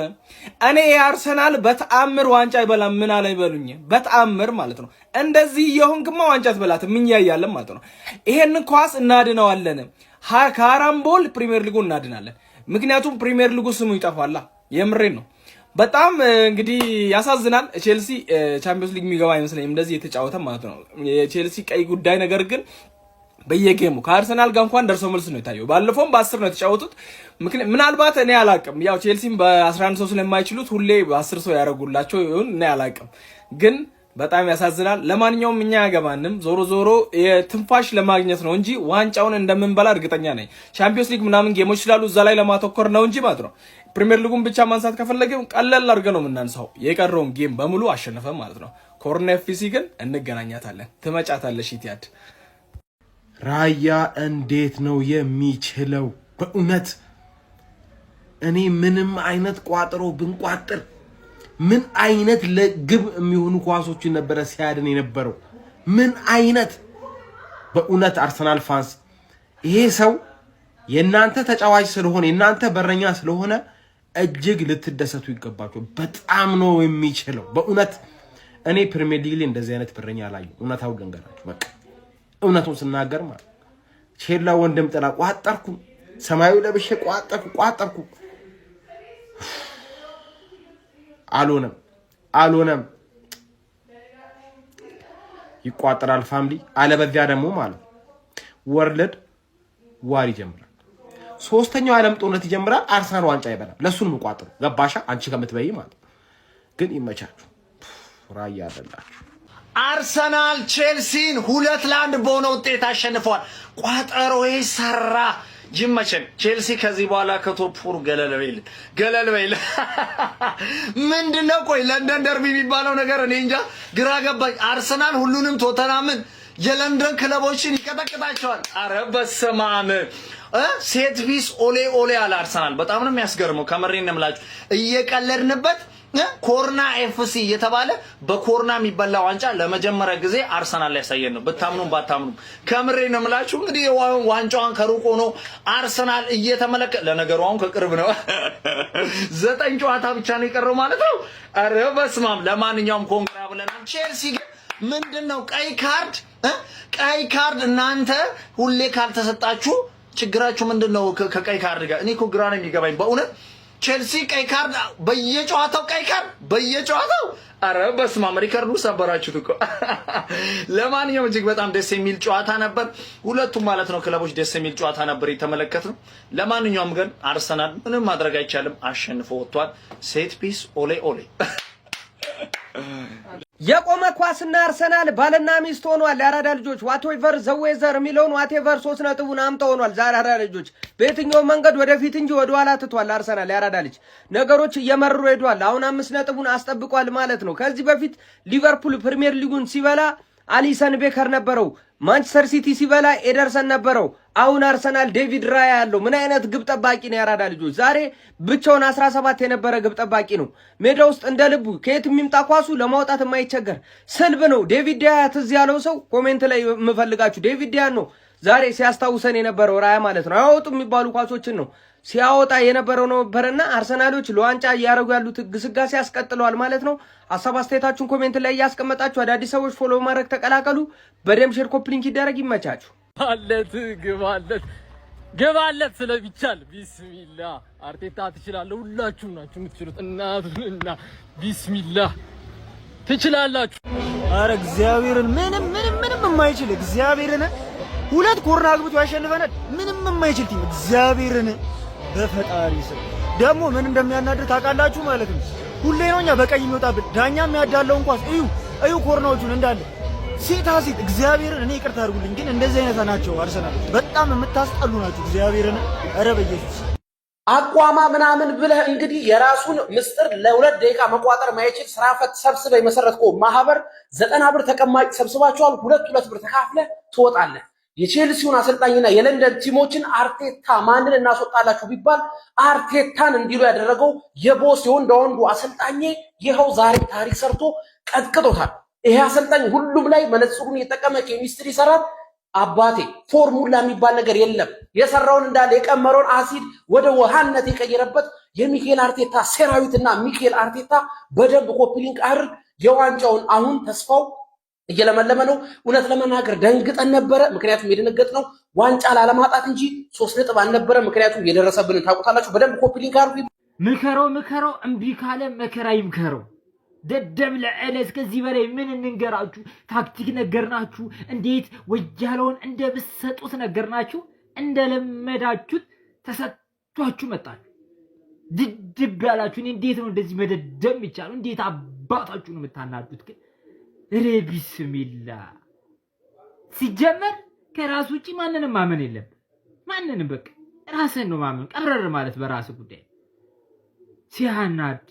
እኔ የአርሰናል በተአምር ዋንጫ ይበላም ምን አለ ይበሉኝ። በተአምር ማለት ነው። እንደዚህ የሆንክማ ዋንጫ ትበላት ምን ያያለን ማለት ነው። ይሄን ኳስ እናድነዋለን። ካራምቦል ፕሪሚየር ሊጉ እናድናለን። ምክንያቱም ፕሪሚየር ሊጉ ስሙ ይጠፋላ። የምሬን ነው። በጣም እንግዲህ ያሳዝናል። ቼልሲ ቻምፒዮንስ ሊግ የሚገባ አይመስለኝም እንደዚህ የተጫወተ ማለት ነው። የቼልሲ ቀይ ጉዳይ ነገር ግን በየጌሙ ከአርሰናል ጋር እንኳን ደርሶ መልስ ነው የታየው። ባለፈውም በ10 ነው የተጫወቱት። ምናልባት እኔ አላቅም፣ ያው ቼልሲም በ11 ሰው ስለማይችሉት ሁሌ በ10 ሰው ያደርጉላቸው ይሁን እኔ አላቅም፣ ግን በጣም ያሳዝናል። ለማንኛውም እኛ ያገባንም ዞሮ የትንፋሽ ለማግኘት ነው እንጂ ዋንጫውን እንደምንበላ እርግጠኛ ነኝ። ቻምፒዮንስ ሊግ ምናምን ጌሞች ስላሉ እዛ ላይ ለማተኮር ነው እንጂ ማለት ነው። ፕሪሚየር ሊጉን ብቻ ማንሳት ከፈለግን ቀለል አድርገን ነው የምናንሳው። የቀረውን ጌም በሙሉ አሸነፈ ማለት ነው። ኮርና ኤፍሲ ግን እንገናኛታለን። ትመጫታለሽ ኢቲያድ። ራያ እንዴት ነው የሚችለው? በእውነት እኔ ምንም አይነት ቋጥሮ ብንቋጥር ምን አይነት ለግብ የሚሆኑ ኳሶችን ነበረ ሲያድን የነበረው። ምን አይነት በእውነት አርሰናል ፋንስ ይሄ ሰው የናንተ ተጫዋች ስለሆነ የናንተ በረኛ ስለሆነ እጅግ ልትደሰቱ ይገባችሁ። በጣም ነው የሚችለው በእውነት። እኔ ፕሪሚየር ሊግ ላይ እንደዚህ አይነት በረኛ አላየሁ። እውነታው ልንገራችሁ በቃ እውነቱን ስናገር ማለት ቼላ ወንድም ጥላ ቋጠርኩ፣ ሰማያዊ ለብሼ ቋጠርኩ አልሆነም። ይቋጠራል ፋሚሊ። አለበዚያ ደግሞ ማለት ወርልድ ዋር ይጀምራል። ሶስተኛው ዓለም ጦርነት ይጀምራል። አርሰናል ዋንጫ ይበላል። ለሱን መቋጠሩ ገባሻ አንቺ ከምትበይ ማለት ግን ይመቻችሁ። ራያ አይደላችሁ። አርሰናል ቼልሲን 2-1 በሆነ ውጤት አሸንፏል። ቋጠሮ ይሰራ ይመቸን። ቼልሲ ከዚህ በኋላ ከቶፕ 4 ገለል በይል ምንድነው? ቆይ ለንደን ደርቢ የሚባለው ነገር እኔ እንጃ ግራ ገባኝ። አርሰናል ሁሉንም ቶተናምን የለንደን ክለቦችን ይቀጠቅጣቸዋል። አረ በስመ አብ ሴት ፒስ ኦሌ አለ አርሰናል። በጣም ነው የሚያስገርመው። ከመሬን ነው የምላችሁ እየቀለድንበት ኮርና ኤፍሲ የተባለ በኮርና የሚበላ ዋንጫ ለመጀመሪያ ጊዜ አርሰናል ላይ ያሳየን ነው። በታምኑም ባታምኑም ከምሬ ነው የምላችሁ። እንግዲህ ዋንጫውን ከሩቅ ሆኖ አርሰናል እየተመለከተ ለነገሩ አሁን ከቅርብ ነው 9 ጨዋታ ብቻ ነው የቀረው ማለት ነው። አረ በስመ አብ። ለማንኛውም ኮንግራ ብለናል። ቼልሲ ግን ምንድነው ቀይ ካርድ እናንተ ሁሌ ካልተሰጣችሁ ችግራችሁ ምንድነው? ከቀይ ካርድ ጋር እኔ እኮ ግራ ነው የሚገባኝ በእውነት ቼልሲ ቀይ ካርድ በየጨዋታው አረ በስመ አብ ሪከርዱ ሰበራችሁት እኮ። ለማንኛውም እጅግ በጣም ደስ የሚል ጨዋታ ነበር። ሁለቱም ማለት ነው ክለቦች ደስ የሚል ጨዋታ ነበር የተመለከትነው። ለማንኛውም ግን አርሰናል ምንም ማድረግ አይቻልም፣ አሸንፎ ወጥቷል። ሴት ፒስ ኦሌ የቆመ ኳስና አርሰናል ባልና ሚስት ሆኗል። የአራዳ ልጆች ዋቴቨር ዘዌዘር የሚለውን ዋቴቨር 3 ነጥቡን አምጣ ሆኗል። ዛሬ አራዳ ልጆች በየትኛው መንገድ ወደፊት እንጂ ወደ ኋላ ትቷል። አርሰናል የአራዳ ልጅ ነገሮች እየመረሩ ሄዷል። አሁን 5 ነጥቡን አስጠብቋል ማለት ነው። ከዚህ በፊት ሊቨርፑል ፕሪሚየር ሊጉን ሲበላ አሊሰን ቤከር ነበረው። ማንቸስተር ሲቲ ሲበላ ኤደርሰን ነበረው። አሁን አርሰናል ዴቪድ ራያ ያለው ምን አይነት ግብ ጠባቂ ነው? ያራዳ ልጆች ዛሬ ብቻውን 17 የነበረ ግብ ጠባቂ ነው። ሜዳ ውስጥ እንደ ልቡ ከየት የሚምጣ ኳሱ ለማውጣት የማይቸገር ስልብ ነው። ዴቪድ ዳያ ትዝ ያለው ሰው ኮሜንት ላይ የምፈልጋችሁ ዴቪድ ዳያ ነው። ዛሬ ሲያስታውሰን የነበረው ራያ ማለት ነው። አያወጡ የሚባሉ ኳሶችን ነው ሲያወጣ የነበረው ነበርና አርሰናሎች ለዋንጫ እያደረጉ ያሉት ግስጋሴ ያስቀጥለዋል ማለት ነው። ሀሳብ አስተያየታችሁን ኮሜንት ላይ እያስቀመጣችሁ አዳዲስ ሰዎች ፎሎ ማድረግ ተቀላቀሉ። በደም ሼር ኮፒ ሊንክ ይደረግ። ይመቻችሁ። ግባለት ስለሚቻል ቢስሚላ አርቴታ ትችላለህ። ሁላችሁም ናችሁ የምትችሉት። እናቱና ቢስሚላ ትችላላችሁ። አረ እግዚአብሔርን ምንም የማይችል እግዚአብሔርን ሁለት ኮርና አግብቶ ያሸንፈናል። ምንም የማይችል ቲም እግዚአብሔርን በፈጣሪ ስም ደግሞ ምን እንደሚያናድር ታውቃላችሁ ማለት ነው። ሁሌ ነውኛ በቀይ የሚወጣብን። ዳኛም ያዳለውን ኳስ እዩ ኮርናዎቹን እንዳለ ሴት እግዚአብሔርን እኔ ይቅርታ አድርጉልኝ፣ ግን እንደዚህ አይነት ናቸው አርሰናሎች። በጣም የምታስጠሉ ናቸው እግዚአብሔርን። ኧረ በኢየሱስ አቋማ ምናምን ብለህ እንግዲህ የራሱን ምስጥር ለ2 ደቂቃ መቋጠር ማይችል ስራ ፈት ሰብስበህ የመሰረትከው ማህበር 90 ብር ተቀማጭ ሰብስባቸዋል። 2 ብር ተካፍለህ ትወጣለህ። የቼልሲውን አሰልጣኝና የለንደን ቲሞችን አርቴታ ማንን እናስወጣላችሁ ቢባል አርቴታን እንዲሉ ያደረገው የቦስ የወንዱ አሰልጣኝ ይኸው ዛሬ ታሪክ ሰርቶ ቀጥቅጦታል። ይሄ አሰልጣኝ ሁሉም ላይ መነጽሩን እየተጠቀመ ኬሚስትሪ ይሰራል። አባቴ ፎርሙላ የሚባል ነገር የለም። የሰራውን እንዳለ የቀመረውን አሲድ ወደ ውሃነት የቀየረበት የሚኬል አርቴታ ሰራዊትና ሚኬል አርቴታ በደንብ ኮፒሊንግ አድርግ። የዋንጫውን አሁን ተስፋው እየለመለመ ነው። እውነት ለመናገር ደንግጠን ነበረ። ምክንያቱም የደነገጥነው ዋንጫ ላለማጣት እንጂ 3 ነጥብ አልነበረ። ምክንያቱም የደረሰብንን ታውቁታላችሁ። በደንብ ኮፒሊንግ አድርጉ። ምከረው እምቢ ካለ መከራ ይምከረው። ደደብ ለዕለ እስከዚህ በላይ ምን እንንገራችሁ? ታክቲክ ነገርናችሁ፣ እንዴት ወያለውን እንደብሰጡት ነገርናችሁ። እንደለመዳችሁት ተሰጥቷችሁ መጣችሁ። ድድብ ያላችሁ። እንዴት ነው እንደዚህ መደደብ የሚቻለው? እንዴት አባታችሁ ነው የምታናዱት? ግን ኧረ ቢስሚላ። ሲጀመር ከራስ ውጪ ማንንም ማመን የለም። ማንንም በቃ ራስን ነው ማመን። ቀብረር ማለት በራስ ጉዳይ ሲያናድ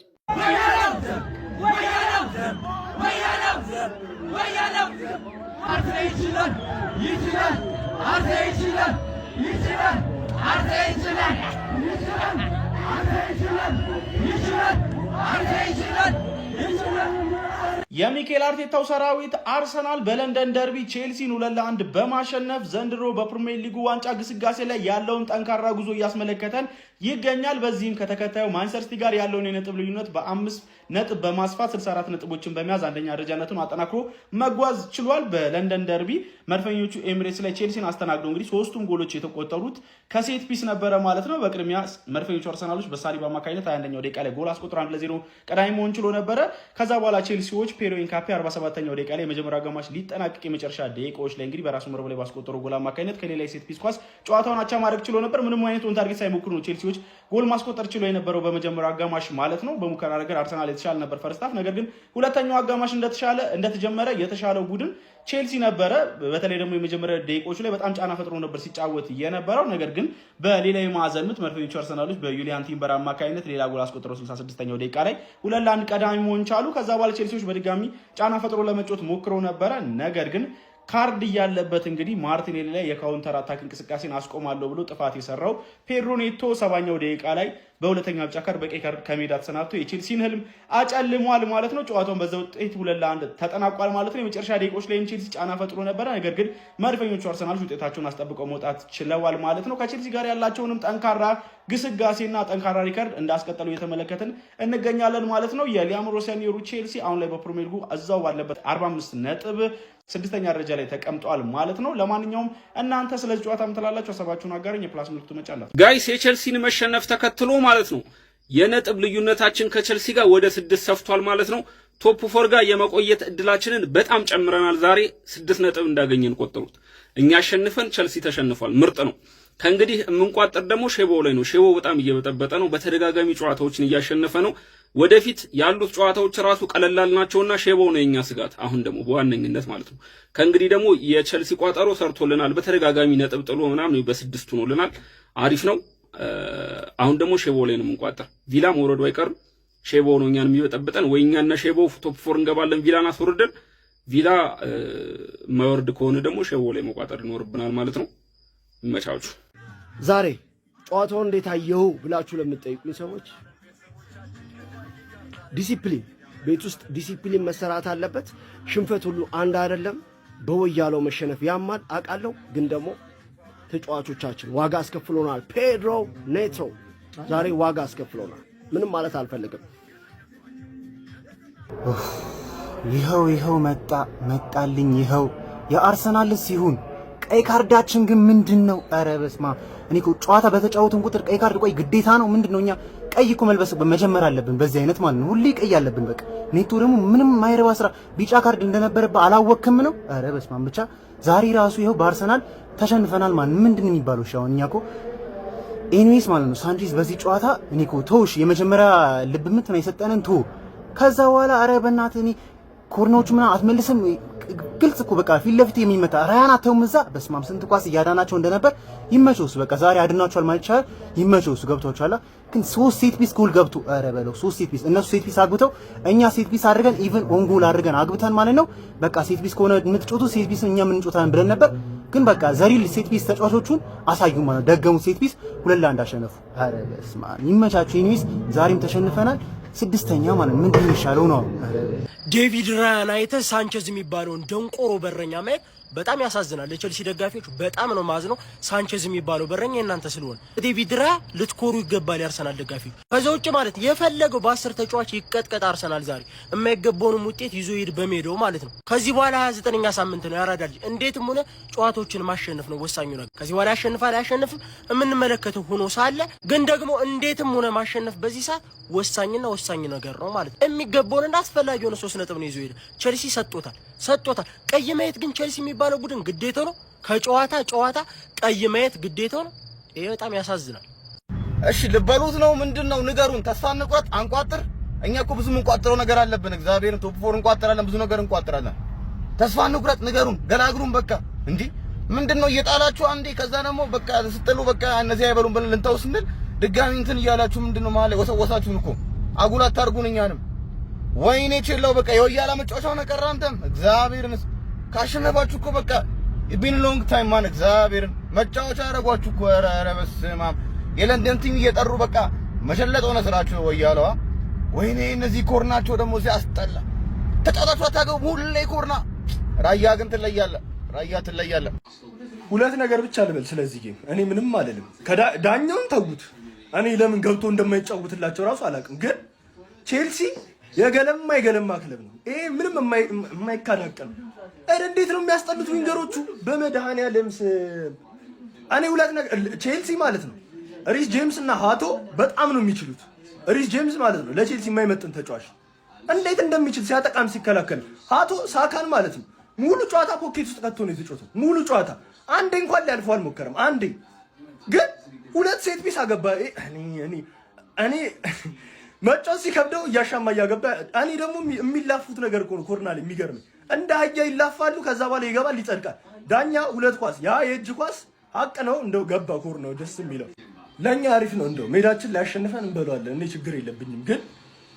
የሚኬል አርቴታው ሰራዊት አርሰናል በለንደን ደርቢ ቼልሲን 2-1 በማሸነፍ ዘንድሮ በፕሪሚየር ሊጉ ዋንጫ ግስጋሴ ላይ ያለውን ጠንካራ ጉዞ እያስመለከተን ይገኛል። በዚህም ከተከታዩ ማንቸስተር ሲቲ ጋር ያለውን የነጥብ ልዩነት በ5 ነጥብ በማስፋት 64 ነጥቦችን በመያዝ አንደኛ ደረጃነቱን አጠናክሮ መጓዝ ችሏል። በለንደን ደርቢ መድፈኞቹ ኤሚሬትስ ላይ ቼልሲን አስተናግደው እንግዲህ 3ቱም ጎሎች የተቆጠሩት ከሴት ፒስ ነበረ ማለት ነው። በቅድሚያ መድፈኞቹ አርሰናሎች በሳሊባ አማካኝነት 21ኛው ደቂቃ ላይ ጎል አስቆጥሮ 1-0 ቀዳሚ መሆን ችሎ ነበረ። ከዛ በኋላ ቼልሲዎች ፔሮ ኢንካፔ 47ኛው ደቂቃ ላይ የመጀመሪያው አጋማሽ ሊጠናቀቅ የመጨረሻ ደቂቃዎች ላይ እንግዲህ በራሱ መረብ ላይ ባስቆጠረው ጎል አማካኝነት ከሌላ የሴት ፒስ ኳስ ጨዋታውን አቻ ማድረግ ችሎ ነበር። ምንም አይነት ኦን ታርጌት ሳይሞክሩ ነው ቼልሲዎች ጎል ማስቆጠር ችሎ የነበረው በመጀመሪያው አጋማሽ ማለት ነው። በሙከራ ነገር አርሰናል የተሻለ ነበር ፈርስት ሃፍ። ነገር ግን ሁለተኛው አጋማሽ እንደተጀመረ የተሻለው ቡድን ቼልሲ ነበረ። በተለይ ደግሞ የመጀመሪያ ደቂቃዎች ላይ በጣም ጫና ፈጥሮ ነበር ሲጫወት የነበረው። ነገር ግን በሌላ የማዕዘን ምት መድፈኞቹ አርሰናሎች በዩሊያን ቲምበር አማካኝነት ሌላ ጎል አስቆጥረው 66ኛው ደቂቃ ላይ 2-1 ቀዳሚ መሆን ቻሉ። ከዛ በኋላ ቼልሲዎች በድጋሚ ጫና ፈጥሮ ለመጫወት ሞክረው ነበረ። ነገር ግን ካርድ ያለበት እንግዲህ ማርቲኔሊ ላይ የካውንተር አታክ እንቅስቃሴን አስቆማለሁ ብሎ ጥፋት የሰራው ፔድሮ ኔቶ 70ኛው ደቂቃ ላይ በሁለተኛው ቢጫ ካርድ በቀይ ካርድ ከሜዳ ተሰናብቶ የቼልሲን ህልም አጨልሟል ማለት ነው። ጨዋታውን በዛው ውጤት 2-1 ተጠናቋል ማለት ነው። የመጨረሻ ደቂቃዎች ላይም ቼልሲ ጫና ፈጥሮ ነበረ። ነገር ግን መድፈኞቹ አርሰናሎች ውጤታቸውን አስጠብቀው መውጣት ችለዋል ማለት ነው። ከቼልሲ ጋር ያላቸውንም ጠንካራ ግስጋሴና ጠንካራ ሪካርድ እንዳስቀጠሉ እየተመለከትን እንገኛለን ማለት ነው። የሊያም ሮሲያኒሩ ቼልሲ አሁን ላይ በፕሪሚየር ሊጉ እዛው ባለበት 45 ነጥብ 6ኛ ደረጃ ላይ ተቀምጧል ማለት ነው። ለማንኛውም እናንተ ስለዚህ ጨዋታ ምትላላችሁ? ሀሳባችሁን አጋሩኝ። የፕላስ ምልክቱ መጫላችሁ ጋይስ። የቼልሲን መሸነፍ ተከትሎ ማለት ነው የነጥብ ልዩነታችን ከቼልሲ ጋር ወደ 6 ሰፍቷል ማለት ነው። ቶፕ 4 ጋር የመቆየት እድላችንን በጣም ጨምረናል። ዛሬ 6 ነጥብ እንዳገኘን ቆጥሩት። እኛ አሸንፈን ቼልሲ ተሸንፏል። ምርጥ ነው። ከእንግዲህ የምንቋጠር ደግሞ ሼቦው ላይ ነው። ሼቦው በጣም እየበጠበጠ ነው። በተደጋጋሚ ጨዋታዎችን እያሸነፈ ነው። ወደፊት ያሉት ጨዋታዎች ራሱ ቀለላል ናቸውና ሼቦው ነው የኛ ስጋት። አሁን ደግሞ በዋነኝነት ማለት ነው። ከእንግዲህ ደግሞ የቼልሲ ቋጠሮ ሰርቶልናል። በተደጋጋሚ ነጥብ ጥሎ ምናምን በ6 ሆኖልናል። አሪፍ ነው። አሁን ደግሞ ሼቦው ላይ ነው የምንቋጠር። ቪላ መውረዱ አይቀርም። ሼቦው ነው እኛን የሚበጠብጠን። ወይ እኛና ሼቦው ቶፕ 4 እንገባለን ቪላን አስወርደን። ቪላ ማይወርድ ከሆነ ደግሞ ሼቦው ላይ መቋጠር ይኖርብናል ማለት ነው። ይመቻችሁ። ዛሬ ጨዋታውን እንዴት አየው ብላችሁ ለምትጠይቁኝ ሰዎች ዲሲፕሊን፣ ቤት ውስጥ ዲሲፕሊን መሰራት አለበት። ሽንፈት ሁሉ አንድ አይደለም። በወያለው መሸነፍ ያማል አውቃለሁ፣ ግን ደግሞ ተጫዋቾቻችን ዋጋ አስከፍሎናል። ፔድሮ ኔቶ ዛሬ ዋጋ አስከፍሎናል። ምንም ማለት አልፈልግም። ይኸው መጣልኝ። ይኸው የአርሰናልስ ይሁን ቀይ ካርዳችን ግን ምንድነው? ኧረ በስማ እኔ እኮ ጨዋታ በተጫወትን ቁጥር ቀይ ካርድ ቆይ ግዴታ ነው ምንድነው? እኛ ቀይ እኮ መልበስ መጀመር አለብን በዚህ አይነት ማለት ነው። ሁሌ ቀይ አለብን በቃ። ኔቶ ደግሞ ምንም ማይረባ ስራ ቢጫ ካርድ እንደነበረበት አላወቅም ነው። ኧረ በስማ ብቻ ዛሬ ራሱ ይኸው በአርሰናል ተሸንፈናል ማለት ምንድነው የሚባለው? እሺ አሁን እኛ እኮ ኤኒዌይስ ማለት ነው ሳንቼዝ በዚህ ጨዋታ እኔ እኮ ተውሽ የመጀመሪያ ልብ ምት ነው የሰጠነን ቶ ከዛ በኋላ አረ በእናትህ እኔ ኮርናዎቹ ምናምን አትመልስም ግልጽ እኮ በቃ ፊት ለፊት የሚመታ ራያን አተውም እዛ በስማም ስንት ኳስ እያዳናቸው እንደነበር ይመቸውስ በቃ ዛሬ አድናቸዋል ማለት ይቻላል ይመቸውስ ገብቷቸዋል ግን 3 ሴት ፒስ ጎል ገብቶ አረ በለው 3 ሴት ፒስ እነሱ ሴት ፒስ አግብተው እኛ ሴት ፒስ አድርገን ኢቭን ኦን ጎል አድርገን አግብተን ማለት ነው በቃ ሴት ፒስ ከሆነ የምትጮቱ ሴት ፒስ እኛ ምን እንጮታለን ብለን ነበር ግን በቃ ዘሪል ሴት ፒስ ተጫዋቾቹን አሳዩ ማለት ደገሙ ሴት ፒስ 2-1 አሸነፉ አረ በስማም ይመቻቸው ኢኒስ ዛሬም ተሸንፈናል ስድስተኛ ማለት ምንድን ነው ይሻለው ነው ዴቪድ ራያን አይተህ ሳንቼዝ የሚባለውን ደንቆሮ በረኛ ማየት በጣም ያሳዝናል ለቸልሲ ደጋፊዎች በጣም ነው ማዝነው ሳንቼዝ የሚባለው በረኛ እናንተ ስለሆነ ዴቪድ ራያ ልትኮሩ ይገባል ያርሰናል ደጋፊ ከዛ ውጭ ማለት የፈለገው በ10 ተጫዋች ይቀጥቀጥ አርሰናል ዛሬ የማይገባውንም ውጤት ይዞ ይሄድ በሜዳው ማለት ነው ከዚህ በኋላ 29ኛ ሳምንት ነው ያራዳል እንዴትም ሆነ ጨዋታዎችን ማሸነፍ ነው ወሳኙ ነገር ከዚህ በኋላ ያሸንፋል አያሸንፍም የምንመለከተው ሆኖ ሳለ ግን ደግሞ እንዴትም ሆነ ማሸነፍ በዚህ ሰዓት ወሳኝና ወሳኝ ነገር ነው ማለት የሚገባውና አስፈላጊ ሆነ 3 ነጥብ ነው ይዞ ይሄድ ቸልሲ ሰጥቶታል ቀይ ማየት ግን ቸልሲ የሚባለው ቡድን ግዴታ ነው ከጨዋታ ቀይ ማየት ግዴታ ነው ይሄ በጣም ያሳዝናል እሺ ልበሉት ነው ምንድነው ንገሩን ተስፋ እንቁረጥ አንቋጥር እኛ እኮ ብዙ እንቋጥረው ነገር አለብን እግዚአብሔርን ቶፕ 4 እንቋጥራለን ብዙ ነገር እንቋጥራለን ተስፋ እንቁረጥ ንገሩን ገላግሩን በቃ እንዴ ምንድነው እየጣላችሁ አንዴ ከዛ ደግሞ በቃ ስትሉ በቃ እነዚህ አይበሉም ብለን ልንተው ስንል ድጋሚ እንትን እያላችሁ ምንድነው ማለት ወሰወሳችሁን እኮ አጉላት ታርጉን እኛንም ወይኔ ቼላው በቃ የወያላ መጫወቻው ነቀራ አንተም እግዚአብሔርን ካሸነፋችሁ እኮ በቃ ቢን ሎንግ ታይም ማን እግዚአብሔርን መጫወቻ ያረጓችሁ እኮ ኧረ በስመ አብ የለንደን ቲም እየጠሩ በቃ መሸለጥ ሆነ ስራችሁ ወያላዋ ወይኔ እነዚህ ኮርናቸው ደግሞ ሲያስጠላ ተጫዋቹ አታገቡ ሁሌ ኮርና ራያ ግን ትለያለ ሁለት ነገር ብቻ ልበል ስለዚህ ጌም እኔ ምንም አልልም ዳኛውን ተውት እኔ ለምን ገብቶ እንደማይጫወትላቸው ራሱ አላውቅም ግን ቼልሲ የገለማ ክለብ ነው ይሄ ምንም የማይካዳቀም እንዴት ነው የሚያስጠሉት ዊንገሮቹ በመድኃኒዓለም እኔ ሁለት ነገር ቼልሲ ማለት ነው ሪስ ጄምስ እና ሃቶ በጣም ነው የሚችሉት ሪስ ጄምስ ማለት ነው ለቼልሲ የማይመጥን ተጫዋች እንዴት እንደሚችል ሲያጠቃም ሲከላከል ሃቶ ሳካን ማለት ነው ሙሉ ጨዋታ ፖኬት ውስጥ ከተው ነው የተጫወተው ሙሉ ጨዋታ አንዴ እንኳን ሊያልፈው አልሞከረም አንዴ ግን ሁለት ሴት ፒስ አገባ እኔ መጫወት ሲከብደው እያሻማ እያገባ እኔ ደግሞ የሚላፉት ነገር እኮ ነው ኮርናል የሚገርም እንደ አህያ ይላፋሉ ከዛ በኋላ ይገባል ይጸድቃል ዳኛ ሁለት ኳስ ያ የእጅ ኳስ ሀቅ ነው እንደው ገባ ኮር ነው ደስ የሚለው ለኛ አሪፍ ነው እንደው ሜዳችን ላይ ያሸንፈን እንበለዋለን እኔ ችግር የለብኝም ግን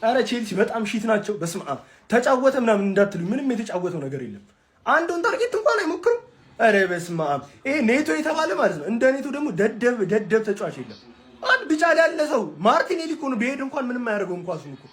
አረ ቼልሲ በጣም ሺት ናቸው በስመ አብ ተጫወተ ምናምን እንዳትሉ ምንም የተጫወተው ነገር የለም አንዱን ታርጌት እንኳን አይሞክሩም አረ በስመ አብ ይሄ ኔቶ የተባለ ማለት ነው እንደ ኔቶ ደግሞ ደደብ ተጫዋች የለም አንድ ቢጫ ላይ ያለ ሰው ማርቲኔሊ እኮ ነው ቢሄድ እንኳን ምንም አያደርገውም ኳሱን እኮ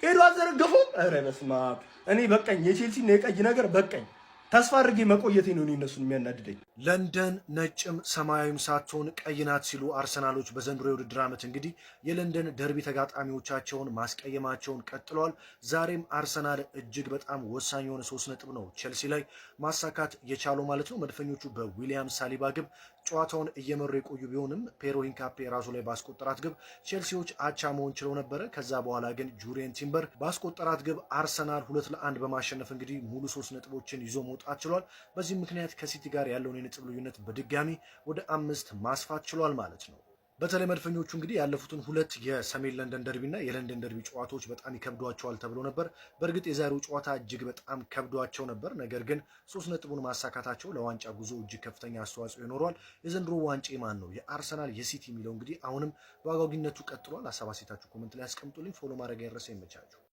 ሄዶ አዘረገፈው አረ በስመ አብ እኔ በቃኝ የቼልሲ የቀይ ነገር በቃኝ ተስፋ አድርጌ መቆየቴ ነው እነሱን የሚያናድደኝ ለንደን ነጭም ሰማያዊም ሳትሆን ቀይ ናት ሲሉ አርሰናሎች በዘንድሮ የውድድር ዓመት እንግዲህ የለንደን ደርቢ ተጋጣሚዎቻቸውን ማስቀየማቸውን ቀጥለዋል ዛሬም አርሰናል እጅግ በጣም ወሳኝ የሆነ 3 ነጥብ ነው ቼልሲ ላይ ማሳካት የቻለው ማለት ነው መድፈኞቹ በዊሊያም ሳሊባ ግብ ጨዋታውን እየመሩ የቆዩ ቢሆንም ፔሮ ሂንካፔ ራሱ ላይ ባስቆጠራት ግብ ቼልሲዎች አቻ መሆን ችለው ነበር ከዛ በኋላ ግን ጁሪየን ቲምበር ባስቆጠራት ግብ አርሰናል 2-1 በማሸነፍ እንግዲህ ሙሉ 3 ነጥቦችን ይዞ መውጣት ችሏል በዚህ ምክንያት ከሲቲ ጋር ያለውን የነጥብ ልዩነት በድጋሚ ወደ 5 ማስፋት ችሏል ማለት ነው በተለይ መድፈኞቹ እንግዲህ ያለፉትን 2 የሰሜን ለንደን ደርቢና የለንደን ደርቢ ጨዋታዎች በጣም ይከብዷቸዋል ተብሎ ነበር በእርግጥ የዛሬው ጨዋታ እጅግ በጣም ከብዷቸው ነበር ነገር ግን 3 ነጥቡን ማሳካታቸው ለዋንጫ ጉዞ እጅግ ከፍተኛ አስተዋጽኦ ይኖረዋል የዘንድሮ ዋንጫ ማን ነው የአርሰናል የሲቲ የሚለው እንግዲህ አሁንም በአጓጊነቱ ቀጥሏል ሐሳብ አስተያየታችሁ ኮሜንት ላይ አስቀምጡልኝ ፎሎ ማድረግ አይረሳ ይመቻችሁ